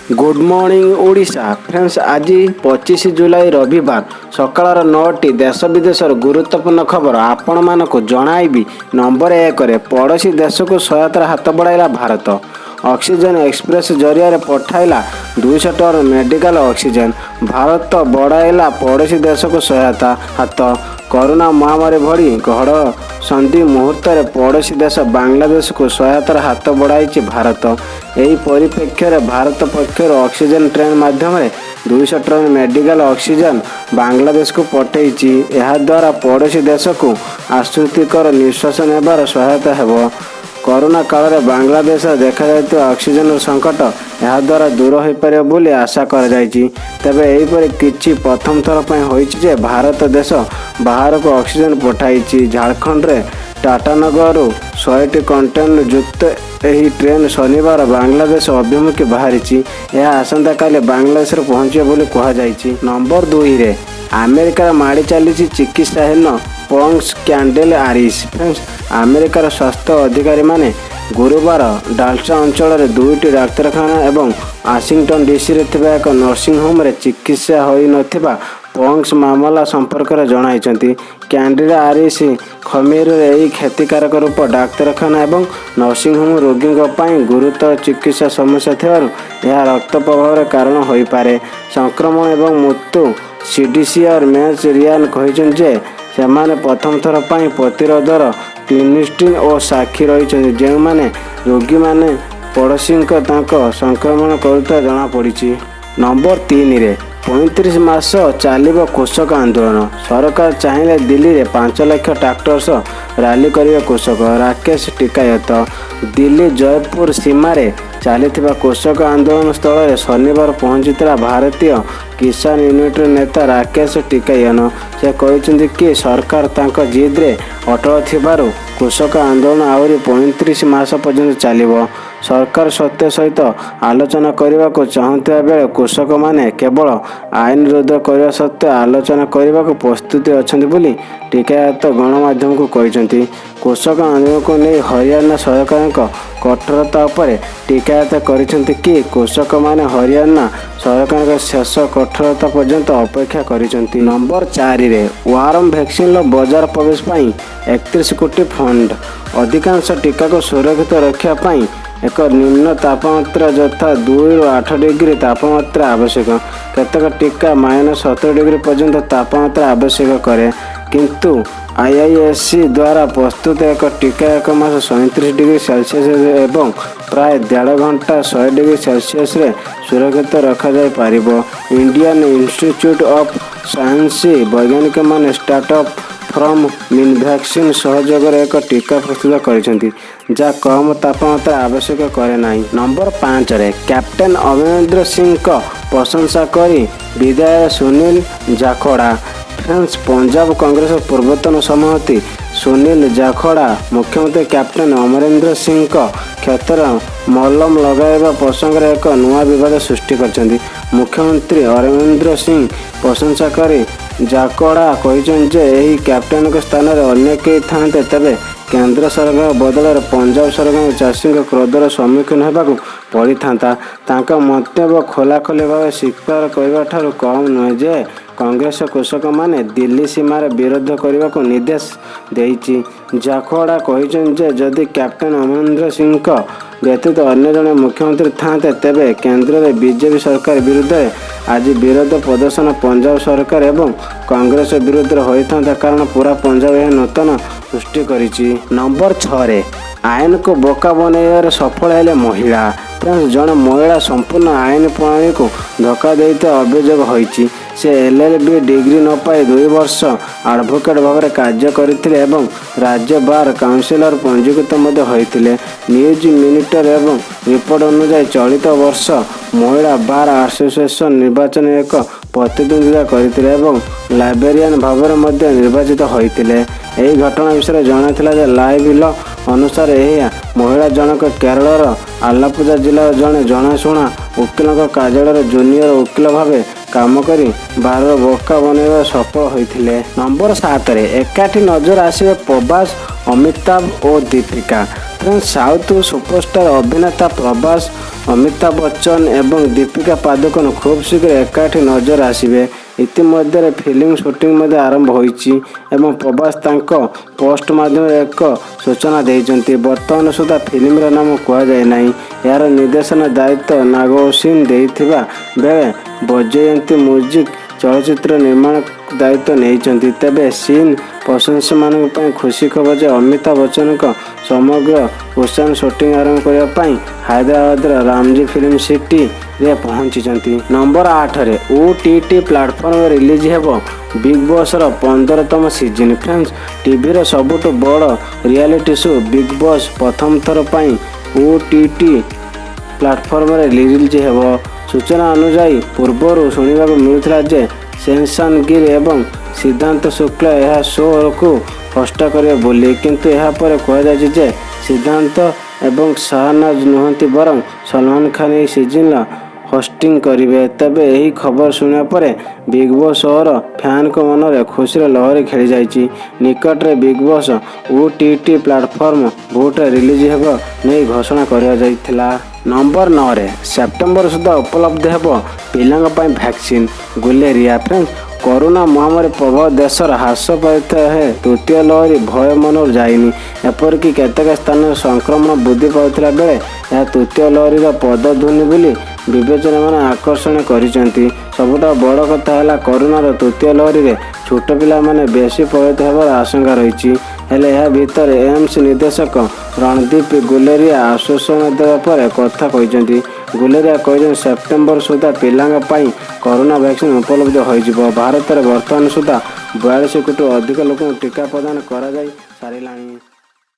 Good morning Odisha friends. आज 25 जुलाई रविवार सकाळ 9टी देश विदेशर गुरुत्वपूर्ण खबर आपण मानक जणाइबी। नंबर 1 रे पड़ोसी देश को सहायतार हाथ बढ़ाइला भारत। ऑक्सीजन एक्सप्रेस जरिया पठाइला 200 टन मेडिकल ऑक्सीजन। भारत बढ़ाइला पड़ोसी देश को सहायता हाथ। कोरोना महामारी भड़ी घड़ संधि मुहूर्त पड़ोसी देश बांग्लादेश को सहायतार हाथ बढ़ाई भारत। यही परिप्रेक्षी में भारत पक्षर ऑक्सीजन ट्रेन माध्यम 200 टन मेडिकल ऑक्सीजन बांग्लादेश को पठाई। यह द्वारा पड़ोसी देश को आश्वस्तिकर निश्वास नेबार सहायता हेब। कोरोना काल में बांग्लादेश देखा जाता ऑक्सीजन संकट यह द्वारा दूर हो पारे बोली आशा कर तेबे यहीपरि किछि प्रथम थर पर होइछि भारत देश बाहर को ऑक्सीजन पठाई। झारखंड रे टाटानगर 100टी कंटेनर युक्त यही ट्रेन शनिवार बांग्लादेश अभिमुखी बाहरी। यह आसंता काले बांग्लादेश पहुंचे बोली कहुई। नंबर 2 रे अमेरिका माड़ी चली चिकित्साहीन पंक्स कैंडेल आरिस। फ्रेंड्स, अमेरिकार स्वास्थ्य अधिकारी माने गुरुवार डाल्टा अंचल में 2टी डाक्तखाना एवं वाशिंगटन डीसी रे थिबा एक नर्सिंग होम रे चिकित्सा होई नथिबा पंक्स मामला संपर्क में जणाई। कैंडेल आरिस खमीर यही क्षतिकारक रूप डाक्तखाना एवं नर्सिंग होम रोगी गुरुतर चिकित्सा समस्या थिबारु यह रक्त प्रभाव कारण हो पारे। संक्रमण एवं मृत्यु सीडीसी और मेस रियान कहते सेमाने प्रथम थर पर प्रतिरोधर क्लिनिस्टिन और साक्षी रही जो माने रोगी माने पड़ोसी संक्रमण करुता जना पड़ी। नंबर 3 रे 35 मास चलिब कृषक आंदोलन। सरकार चाहिए दिल्ली में 5 लाख ट्रैक्टर्स रैली करिवे कृषक। राकेश टिकायत दिल्ली जयपुर सीमार चली कृषक आंदोलन स्थल शनिवार पहुंचीला भारतीय किसान यूनिट नेता राकेश टिकायन। से कहते कि सरकार तांको जिद रे अटल थिबारु कृषक आंदोलन आहरी 35 मास पर्यंत चलिब। सरकार सत्य सहित आलोचना करने को चाहूता बेले कृषक माने केवल आईन रोध करने सत्वे आलोचना करने को प्रस्तुति अच्छा बोली टिकायत गणमाध्यम को कहते। कृषक आंदोलन को नहीं हरियाणा सरकार कठोरता उपर टिकायत करिसेंति कि कृषक माने हरियाणा सरकार शेष कठोरता पर्यंत अपेक्षा करिसेंति। नंबर 4 रे वारम वैक्सीन बाजार प्रवेश पाई 31 कोटी फंड। अधिकांश टीका को सुरक्षित रखा पाई एक निम्न तापमात्रा यथा 2 ରୁ 8 डिग्री तापमात्रा आवश्यक। केतक टीका -17 डिग्री पर्यंत तापमात्रा आवश्यक करे, किंतु आईआईएससी द्वारा प्रस्तुत एक टीका 1 मास 37 डिग्री सेल्सियस एवं प्राय 1.5 घंटा 100 डिग्री सेल्सियस रे सुरक्षित रखा जाय पारिबो। इंडियन इंस्टीट्यूट ऑफ साइंस वैज्ञानिक मान स्टार्टअप फ्रॉम मिनवैक्सीन सहयोग एक टीका प्रस्तुत करिसेंति जा कम तापमात्रा आवश्यक करे नाही। नंबर 5 रे कैप्टेन अमरेंद्र सिंह को प्रशंसा करी विधायक सुनील जाखड़ा। फ्रेंड्स, पंजाब कांग्रेस पूर्वतन सभापति सुनील जाखड़ा मुख्यमंत्री कैप्टेन अमरेंद्र सिंह को क्षेत्र मलम लगाइबा प्रसंग में एक नुआ विवाद सृष्टि करछन्ति। मुख्यमंत्री अमरेंद्र सिंह प्रशंसा करी जाखड़ा कहते यही कैप्टेन के स्थान में अन्य कई थाते तेबे केंद्र सरकार बदल पंजाब सरकार चाषी क्रोधर सम्मुखीन होगा पड़ी था। मंतव्य खोलाखोली भाव स्वीकार करने ठारू कम नुहे जे कांग्रेस कृषक माने दिल्ली सीमार विरोध करने को निर्देश देइछि। जाखड़ा कहते जदि कैप्टेन अमरेंद्र सिंह को व्यतीत अन्य जड़े मुख्यमंत्री थाते तेबे केंद्र में बीजेपी सरकार विरुद्ध आज विरोध प्रदर्शन पंजाब सरकार एवं कांग्रेस विरुद्ध होता, कारण पूरा पंजाब यह नूतन सृष्टि करिछि। नंबर 6 रे आईन को बोका बनैबार सफल हेले महिला। जड़े महिला संपूर्ण आईन प्रणाली को धक्का देते अभियोग होइछि। से एलएलबी डिग्री न पाई 2 वर्ष एडवोकेट भाव में कार्य करथिले एवं राज्य बार काउंसिलर पंजीकृत होइथिले। न्यूज मिनिटर एवं रिपोर्ट अनुसार चलित वर्ष महिला बार एसोसिएशन निर्वाचन एक प्रतिद्वंदिता करथिले एवं लाइब्रेरियन भाव में निर्वाचित होइथिले। यही घटना विषय जनाइथिला लाइव लॉ अनुसार यह महिला जनक केरलर आलापुझा जिला जड़े जनाशुना वकिलों कार्यालय जूनियर वकिल भाव काम करी बार बोका बनैबा सफल होइथिले। नंबर 7 रे एकाठी नजर आसिबे प्रभास, अमिताभ और दीपिका। फ्रेंड्स साउथ सुपरस्टार अभिनेता प्रभास, अमिताभ बच्चन एवं दीपिका पादुकोण खूब शीघ्र एकाठी नजर आसिबे। इतिमध्य फिल्म शूटिंग मध्य आरंभ होइछि एवं प्रभास तांक पोस्ट माध्यम एक सूचना देइछन्ति। वर्तमान सुधा फिल्म नाम कुआଯାଏ ନାହିଁ। यार निर्देशन दायित्व नागोसिन देइथिबा बेले बजयंती म्यूजिक चलचित्र निर्माण दायित्व नहीं। तेबे सीन प्रशंसक मान खुशी खबर जे अमिताभ बच्चन समग्र ओशन शूटिंग आरंभ करने हैदराबाद रामजी फिल्म सिटी रे पहुंची। नंबर 8 रे OTT प्लेटफॉर्म रिलीज हेबो बिग बॉस 15तम सीजन। फ्रेंड्स टीवी सबुठ बड़ रियलिटी शो बिग बॉस प्रथम थर पर OTT प्लेटफॉर्म रिलीज हेबो। सूचना अनुसार पूर्वर शुणा मिलूला जे सेंसन गिर एवं सिद्धांत शुक्ला यह शो को होस्ट करे बोली, किंतु यह पर कहुଯାଇଛି जे सिद्धांत एवं शाहनाज नुहंती बरं सलमान खान यह सीजन होस्टिंग करेंगे। तबे यही खबर शुणा पर बिग बॉस शोर फैन को मन में खुशी लहरी खेली जाइए। निकट में big boss OTT platform vote release हेब नहीं घोषणा करा। नंबर 9 रे सेप्टेम्बर सुधा उपलब्ध हेब पिलांग पई वैक्सीन गुलेरिया। फ्रेंड्स कोरोना महामारी प्रभाव देश ह्रास पाता है। तृतीय लहरी भय मन जाइनी, एपरिक केतेक स्थान संक्रमण वृद्धि पाता बेले यह तृतीय लहरी पदध्वनि बोली विवेचना मान आकर्षण करिसेंती। सबुठा बड़ कथा है कोरोनार तृतीय लहरी रे छोट पिला माने बेसी प्रभावित होबार आशंका रही। हेले यह भीतर एम्स निर्देशक रणदीप गुलेरिया आश्वासन देवा पर कथा कहते। गुलेरिया कहते सेप्टेम्बर सुधा पिलांग पई कोरोना वैक्सीन उपलब्ध हो। भारत में वर्तमान सुधा 42 कोटी अधिक लोक टीका प्रदान करा जाई सारिलाणी।